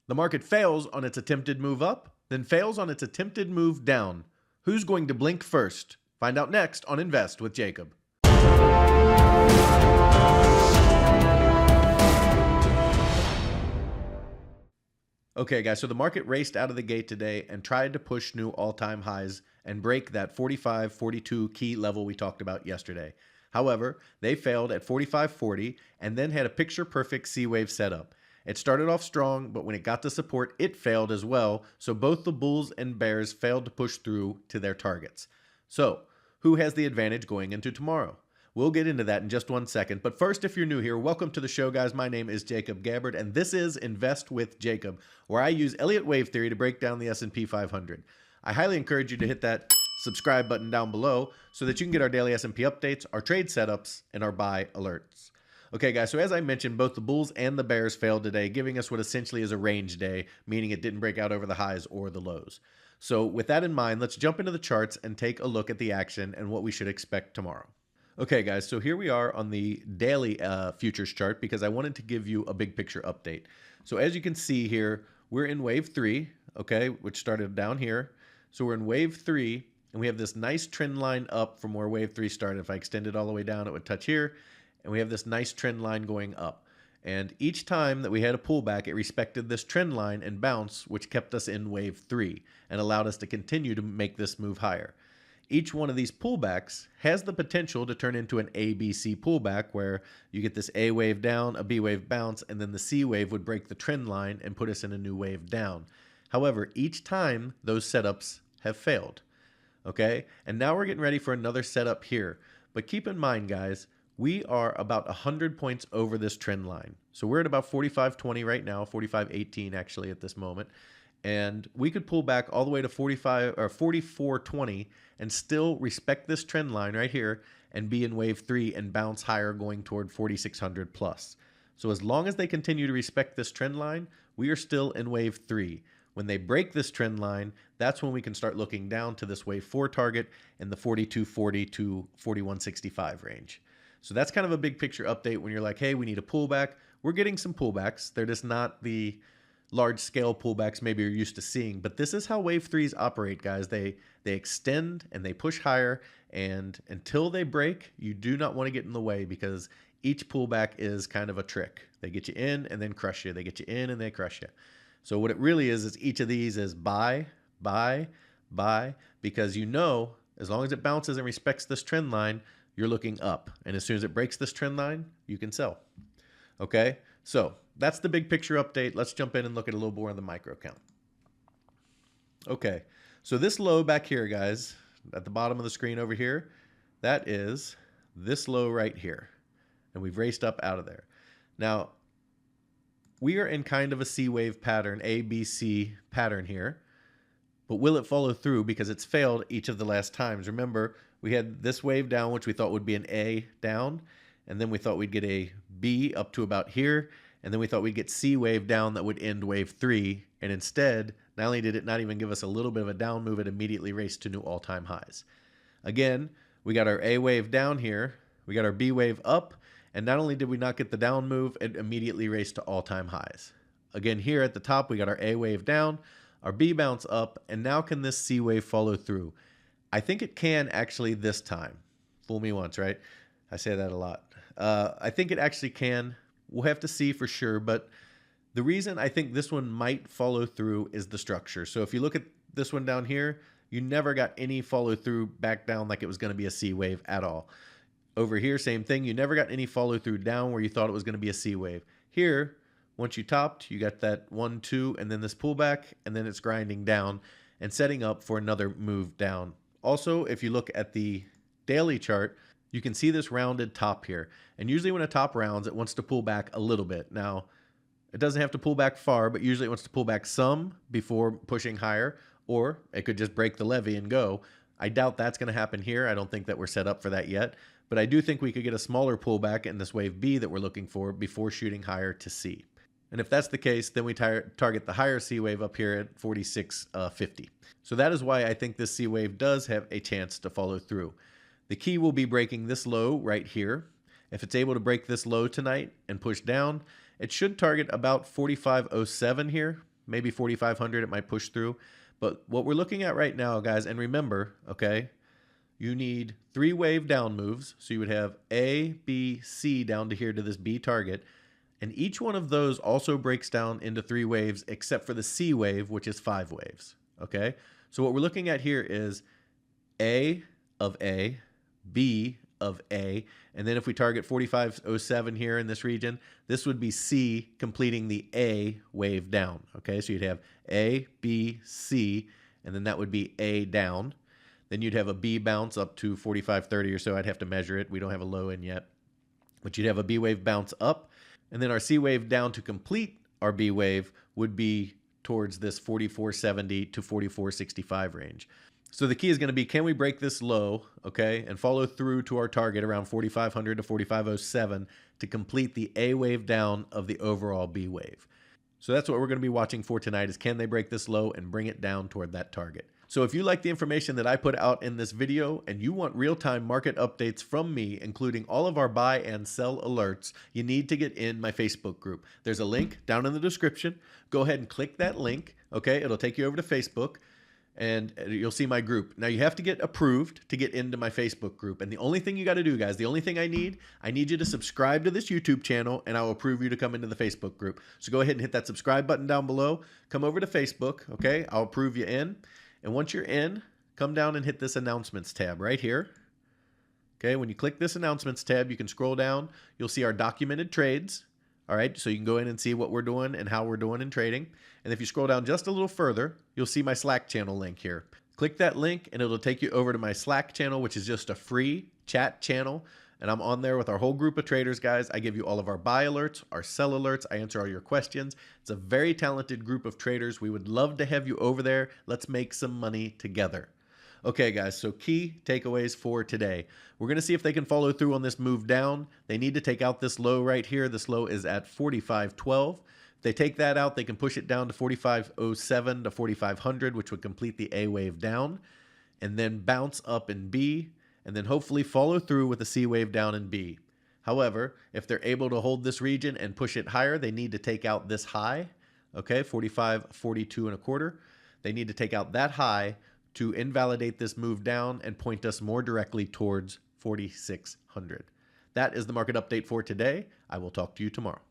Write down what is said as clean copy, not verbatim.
The market fails on its attempted move up, then fails on its attempted move down. Who's going to blink first? Find out next on Invest with Jacob. Okay, guys, so the market raced out of the gate today and tried to push new all-time highs and break that 45.42 key level we talked about yesterday. However, they failed at 45.40 and then had a picture-perfect C-wave setup. It started off strong, but when it got to support, it failed as well, so both the bulls and bears failed to push through to their targets. So, who has the advantage going into tomorrow? We'll get into that in just 1 second, but first, if you're new here, welcome to the show, guys. My name is Jacob Gabbard, and this is Invest with Jacob, where I use Elliott Wave Theory to break down the SP 500. I highly encourage you to hit that subscribe button down below so that you can get our daily S&P updates, our trade setups, and our buy alerts. Okay, guys, so as I mentioned, both the bulls and the bears failed today, giving us what essentially is a range day, meaning it didn't break out over the highs or the lows. So with that in mind, let's jump into the charts and take a look at the action and what we should expect tomorrow. Okay, guys, so here we are on the daily futures chart because I wanted to give you a big picture update. So as you can see here, we're in wave 3, okay, which started down here. So we're in wave 3, and we have this nice trend line up from where wave 3 started. If I extend it all the way down, it would touch here, and we have this nice trend line going up. And each time that we had a pullback, it respected this trend line and bounce, which kept us in wave 3 and allowed us to continue to make this move higher. Each one of these pullbacks has the potential to turn into an ABC pullback where you get this A wave down, a B wave bounce, and then the C wave would break the trend line and put us in a new wave down. However, each time those setups have failed. Okay, and now we're getting ready for another setup here. But keep in mind, guys, we are about 100 points over this trend line. So we're at about 45.20 right now, 45.18 actually at this moment. And we could pull back all the way to 45 or 44.20 and still respect this trend line right here and be in wave 3 and bounce higher going toward 4600 plus. So as long as they continue to respect this trend line, we are still in wave 3. When they break this trend line, that's when we can start looking down to this wave 4 target in the 42.40 to 41.65 range. So that's kind of a big picture update when you're like, hey, we need a pullback. We're getting some pullbacks. They're just not the large scale pullbacks maybe you're used to seeing, but this is how wave 3s operate, guys. They extend and they push higher, and until they break, you do not want to get in the way because each pullback is kind of a trick. They get you in and then crush you. They get you in and they crush you. So what it really is each of these is buy, buy, buy, because you know as long as it bounces and respects this trend line, you're looking up, and as soon as it breaks this trend line, you can sell. Okay, so that's the big picture update. Let's jump in and look at a little more on the micro count. Okay, so this low back here, guys, at the bottom of the screen over here, that is this low right here. And we've raced up out of there. Now, we are in kind of a C wave pattern, A, B, C pattern here. But will it follow through because it's failed each of the last times? Remember, we had this wave down, which we thought would be an A down. And then we thought we'd get a B up to about here. And then we thought we'd get C wave down that would end wave 3. And instead, not only did it not even give us a little bit of a down move, it immediately raced to new all-time highs. Again, we got our A wave down here. We got our B wave up. And not only did we not get the down move, it immediately raced to all-time highs. Again, here at the top, we got our A wave down, our B bounce up, and now can this C wave follow through? I think it can actually this time. Fool me once, right? I say that a lot. I think it actually can. We'll have to see for sure, but the reason I think this one might follow through is the structure. So if you look at this one down here, you never got any follow through back down like it was going to be a C wave at all. Over here, same thing. You never got any follow through down where you thought it was going to be a C wave. Here, once you topped, you got that 1, 2, and then this pullback, and then it's grinding down and setting up for another move down. Also, if you look at the daily chart, you can see this rounded top here. And usually when a top rounds, it wants to pull back a little bit. Now, it doesn't have to pull back far, but usually it wants to pull back some before pushing higher, or it could just break the levee and go. I doubt that's going to happen here. I don't think that we're set up for that yet. But I do think we could get a smaller pullback in this wave B that we're looking for before shooting higher to C. And if that's the case, then we target the higher C wave up here at 46.50. So that is why I think this C wave does have a chance to follow through. The key will be breaking this low right here. If it's able to break this low tonight and push down, it should target about 45.07 here. maybe 4,500 it might push through. But what we're looking at right now, guys, and remember, okay, you need 3 wave down moves. So you would have A, B, C down to here to this B target. And each one of those also breaks down into 3 waves except for the C wave, which is 5 waves. Okay, so what we're looking at here is A of A, B of A, and then if we target 4507 here in this region, this would be C completing the A wave down. Okay, so you'd have A, B, C, and then that would be A down. Then you'd have a B bounce up to 4530 or so. I'd have to measure it. We don't have a low in yet. But you'd have a B wave bounce up, and then our C wave down to complete our B wave would be towards this 4470 to 4465 range. So the key is going to be, can we break this low, okay, and follow through to our target around 4500 to 4507 to complete the A wave down of the overall B wave. So that's what we're going to be watching for tonight, is can they break this low and bring it down toward that target. So if you like the information that I put out in this video and you want real-time market updates from me, including all of our buy and sell alerts, you need to get in my Facebook group. There's a link down in the description. Go ahead and click that link, okay? It'll take you over to Facebook, and you'll see my group. Now you have to get approved to get into my Facebook group. And the only thing you got to do, guys, the only thing I need you to subscribe to this YouTube channel, and I'll approve you to come into the Facebook group. So go ahead and hit that subscribe button down below. Come over to Facebook, okay? I'll approve you in. And once you're in, come down and hit this announcements tab right here. Okay, when you click this announcements tab, you can scroll down. You'll see our documented trades. All right, so you can go in and see what we're doing and how we're doing in trading. And if you scroll down just a little further, you'll see my Slack channel link here. Click that link and it'll take you over to my Slack channel, which is just a free chat channel. And I'm on there with our whole group of traders, guys. I give you all of our buy alerts, our sell alerts. I answer all your questions. It's a very talented group of traders. We would love to have you over there. Let's make some money together. Okay, guys, so key takeaways for today. We're going to see if they can follow through on this move down. They need to take out this low right here. This low is at 4512. If they take that out, they can push it down to 4507 to 4500, which would complete the A wave down, and then bounce up in B, and then hopefully follow through with a C wave down in B. However, if they're able to hold this region and push it higher, they need to take out this high, okay, 45.42 and a quarter. They need to take out that high to invalidate this move down and point us more directly towards 4,600. That is the market update for today. I will talk to you tomorrow.